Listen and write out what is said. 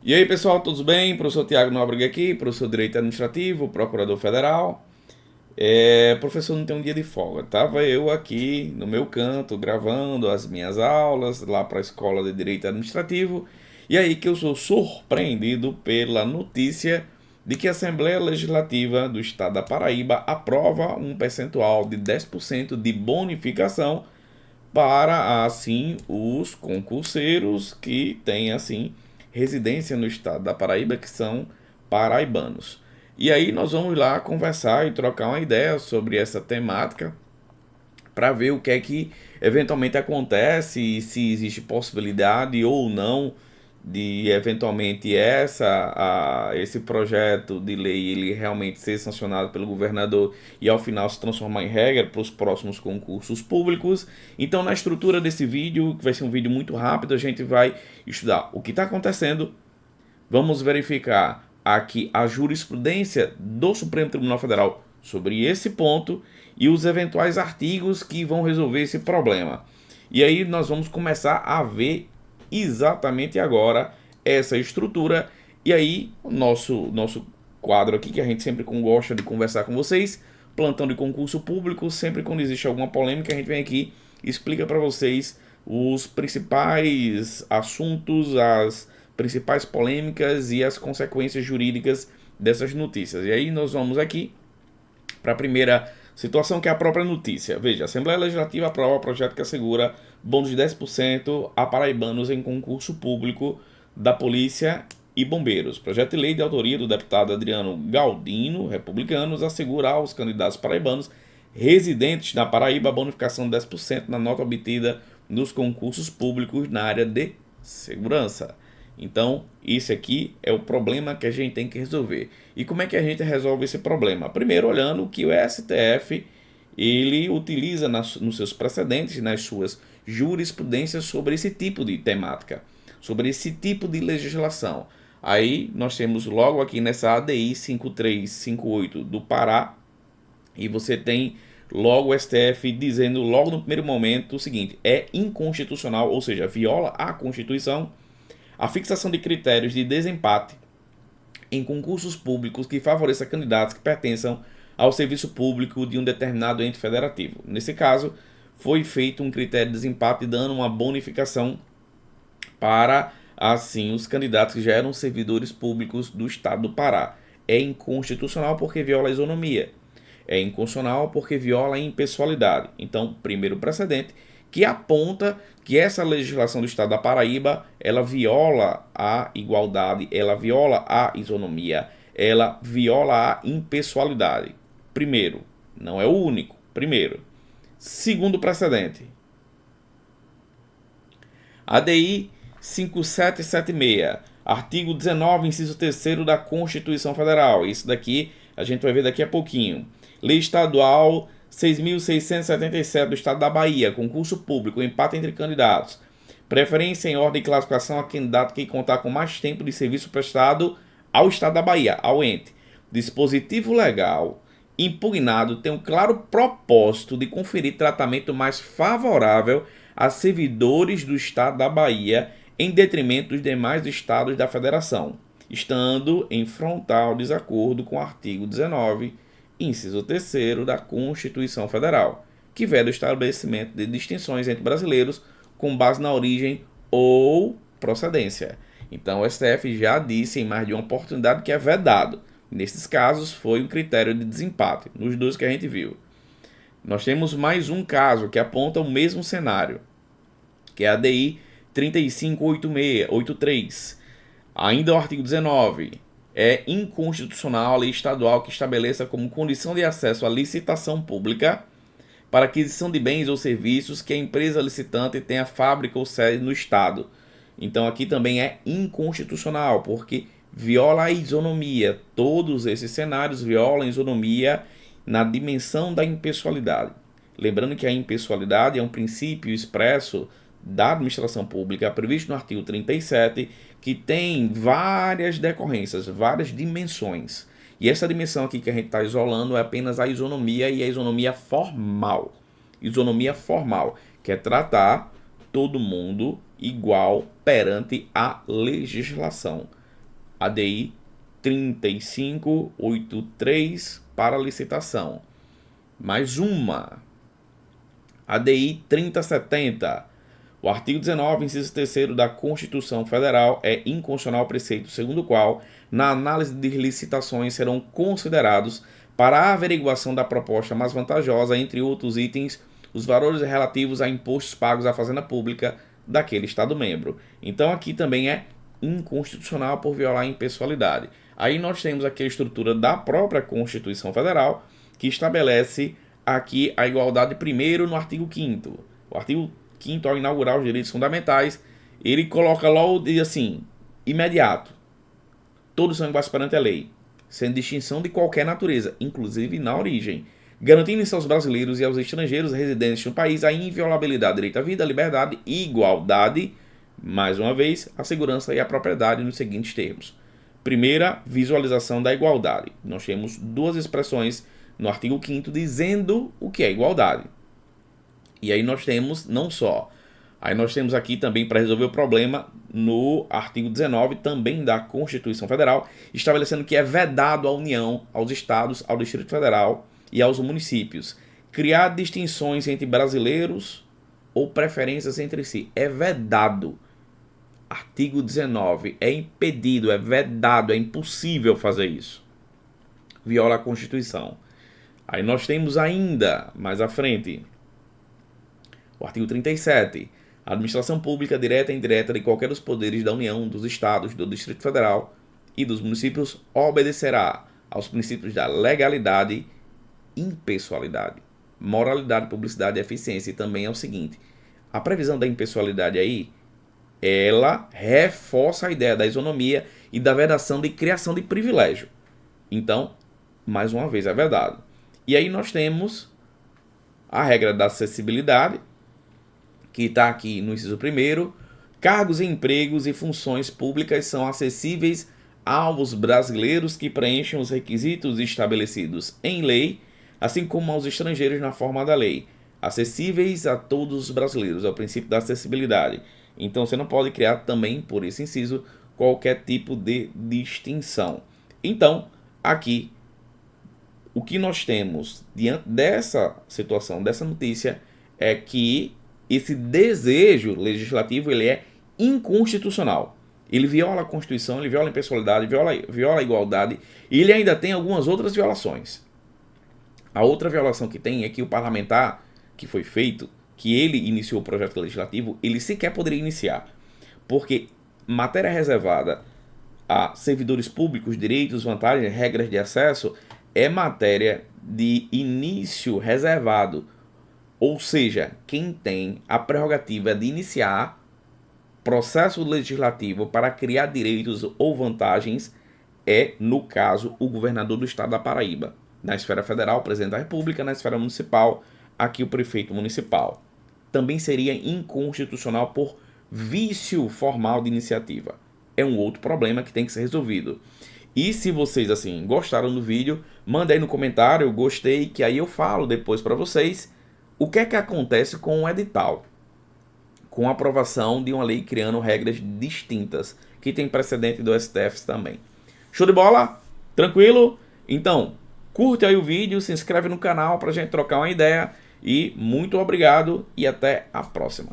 E aí, pessoal, tudo bem? Professor Tiago Nóbrega aqui, professor de Direito Administrativo, procurador federal. Professor, não tem um dia de folga. Tava eu aqui no meu canto gravando as minhas aulas lá para a Escola de Direito Administrativo. E aí que eu sou surpreendido pela notícia de que a Assembleia Legislativa do Estado da Paraíba aprova um percentual de 10% de bonificação para assim os concurseiros que têm assim residência no estado da Paraíba, que são paraibanos. E aí nós vamos lá conversar e trocar uma ideia sobre essa temática para ver o que é que eventualmente acontece e se existe possibilidade ou não de eventualmente esse projeto de lei ele realmente ser sancionado pelo governador e ao final se transformar em regra para os próximos concursos públicos. Então, na estrutura desse vídeo, que vai ser um vídeo muito rápido, a gente vai estudar o que está acontecendo. Vamos verificar aqui a jurisprudência do Supremo Tribunal Federal sobre esse ponto e os eventuais artigos que vão resolver esse problema. E aí nós vamos começar a ver exatamente agora essa estrutura. E aí o nosso quadro aqui, que a gente sempre gosta de conversar com vocês, plantão de concurso público, sempre quando existe alguma polêmica, a gente vem aqui e explica para vocês os principais assuntos, as principais polêmicas e as consequências jurídicas dessas notícias. E aí nós vamos aqui para a primeira situação, que é a própria notícia. Veja, a Assembleia Legislativa aprova projeto que assegura bônus de 10% a paraibanos em concurso público da Polícia e Bombeiros. Projeto de lei de autoria do deputado Adriano Galdino, republicanos, assegura aos candidatos paraibanos residentes na Paraíba a bonificação de 10% na nota obtida nos concursos públicos na área de segurança. Então, isso aqui é o problema que a gente tem que resolver. E como é que a gente resolve esse problema? Primeiro, olhando que o STF ele utiliza nos seus precedentes, nas suas jurisprudências sobre esse tipo de temática, sobre esse tipo de legislação. Aí nós temos logo aqui nessa ADI 5358 do Pará, e você tem logo o STF dizendo logo no primeiro momento o seguinte: é inconstitucional, ou seja, viola a Constituição, a fixação de critérios de desempate em concursos públicos que favoreça candidatos que pertençam ao serviço público de um determinado ente federativo. Nesse caso, foi feito um critério de desempate dando uma bonificação para, assim, os candidatos que já eram servidores públicos do estado do Pará. É inconstitucional porque viola a isonomia. É inconstitucional porque viola a impessoalidade. Então, primeiro precedente que aponta que essa legislação do estado da Paraíba, ela viola a igualdade, ela viola a isonomia, ela viola a impessoalidade. Primeiro, não é o único. Primeiro. Segundo precedente, ADI 5776, artigo 19, inciso 3º da Constituição Federal. Isso daqui a gente vai ver daqui a pouquinho. Lei Estadual 6.677 do Estado da Bahia, concurso público, empate entre candidatos. Preferência em ordem de classificação a candidato que contar com mais tempo de serviço prestado ao Estado da Bahia, ao ente. Dispositivo legal impugnado tem um claro propósito de conferir tratamento mais favorável a servidores do Estado da Bahia em detrimento dos demais estados da Federação, estando em frontal desacordo com o artigo 19, inciso 3º da Constituição Federal, que veda o estabelecimento de distinções entre brasileiros com base na origem ou procedência. Então, o STF já disse em mais de uma oportunidade que é vedado. Nesses casos, foi um critério de desempate, nos dois que a gente viu. Nós temos mais um caso que aponta o mesmo cenário, que é a ADI 358683. Ainda o artigo 19. É inconstitucional a lei estadual que estabeleça como condição de acesso à licitação pública para aquisição de bens ou serviços que a empresa licitante tenha fábrica ou sede no Estado. Então aqui também é inconstitucional, porque viola a isonomia. Todos esses cenários violam a isonomia na dimensão da impessoalidade. Lembrando que a impessoalidade é um princípio expresso da administração pública, previsto no artigo 37, que tem várias decorrências, várias dimensões. E essa dimensão aqui que a gente está isolando é apenas a isonomia e a isonomia formal. Isonomia formal, que é tratar todo mundo igual perante a legislação. ADI 3583 para licitação. Mais uma. ADI 3070. O artigo 19, inciso 3º da Constituição Federal é inconstitucional o preceito segundo o qual, na análise de licitações, serão considerados para a averiguação da proposta mais vantajosa, entre outros itens, os valores relativos a impostos pagos à fazenda pública daquele Estado-membro. Então aqui também é inconstitucional por violar a impessoalidade. Aí nós temos aqui a estrutura da própria Constituição Federal, que estabelece aqui a igualdade primeiro no artigo 5º. O artigo 5º, ao inaugurar os direitos fundamentais, ele coloca logo, diz assim, imediato, todos são iguais perante a lei, sem distinção de qualquer natureza, inclusive na origem, garantindo-se aos brasileiros e aos estrangeiros residentes no país a inviolabilidade do direito à vida, à liberdade e igualdade, mais uma vez, a segurança e a propriedade nos seguintes termos. Primeira, visualização da igualdade. Nós temos duas expressões no artigo 5º dizendo o que é igualdade. E aí nós temos não só. Aí nós temos aqui também, para resolver o problema, no artigo 19 também da Constituição Federal, estabelecendo que é vedado à União, aos estados, ao Distrito Federal e aos municípios criar distinções entre brasileiros ou preferências entre si. É vedado. Artigo 19. É impedido, é vedado, é impossível fazer isso. Viola a Constituição. Aí nós temos ainda, mais à frente, o artigo 37. A administração pública direta e indireta de qualquer dos poderes da União, dos Estados, do Distrito Federal e dos municípios obedecerá aos princípios da legalidade, impessoalidade, moralidade, publicidade e eficiência. E também é o seguinte, a previsão da impessoalidade aí, ela reforça a ideia da isonomia e da vedação de criação de privilégio. Então, mais uma vez, é vedado. E aí nós temos a regra da acessibilidade, que está aqui no inciso 1º. Cargos, empregos e funções públicas são acessíveis aos brasileiros que preenchem os requisitos estabelecidos em lei, assim como aos estrangeiros na forma da lei. Acessíveis a todos os brasileiros, é o princípio da acessibilidade. Então você não pode criar também, por esse inciso, qualquer tipo de distinção. Então, aqui, o que nós temos diante dessa situação, dessa notícia, é que esse desejo legislativo ele é inconstitucional. Ele viola a Constituição, ele viola a impessoalidade, viola a igualdade, e ele ainda tem algumas outras violações. A outra violação que tem é que o parlamentar que foi feito, que ele iniciou o projeto legislativo, ele sequer poderia iniciar. Porque matéria reservada a servidores públicos, direitos, vantagens, regras de acesso, é matéria de início reservado. Ou seja, quem tem a prerrogativa de iniciar processo legislativo para criar direitos ou vantagens é, no caso, o governador do estado da Paraíba. Na esfera federal, o presidente da República; na esfera municipal, aqui o prefeito municipal. Também seria inconstitucional por vício formal de iniciativa. É um outro problema que tem que ser resolvido. E se vocês assim gostaram do vídeo, manda aí no comentário, gostei, que aí eu falo depois para vocês o que é que acontece com o edital, com a aprovação de uma lei criando regras distintas, que tem precedente do STF também. Show de bola? Tranquilo? Então, curte aí o vídeo, se inscreve no canal para a gente trocar uma ideia e muito obrigado e até a próxima.